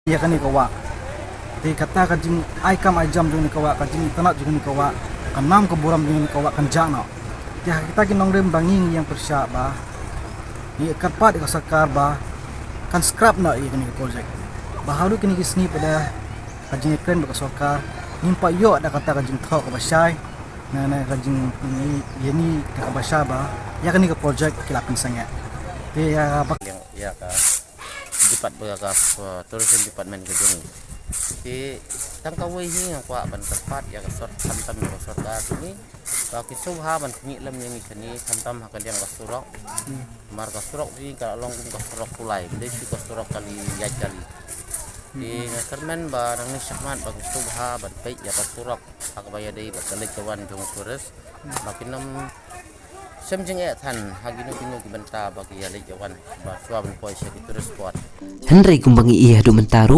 ya kan ni kawa te kata kajing ai kam ai jam jung ni kawa kajing tanak jung ni kawa kanam ke buram jung ni kawa kan jana ya kita ki nong rem banging yang persya ba ni kapat ka sakar ba kan scrap na i kan ni project baharu kini kisni pada kajing kren ba sakar nimpa yo ada kata kajing thok ba syai na kajing ini yani ka ba ba ya kan ni ka project kilapin sangat te ya yang ya ka tourism department ke jeni ti tangkawai hi yang kwa ban tepat ya ka sort tam ko sort da ni ka ki subha ban ni lam yang ni tam ha ka yang ka surok mar ka surok ni ka long ka surok kulai de si ka surok kali ya kali di ngasermen ba nang ni syahmat ba subha ban pai ya ka surok ha ka baya dei ba kalik kawan jong tourist makinam semjeng than hagino kino ki benta bagi ya le jawan ba suab poi se ki tourist spot Henry kumbangi iya du mentaru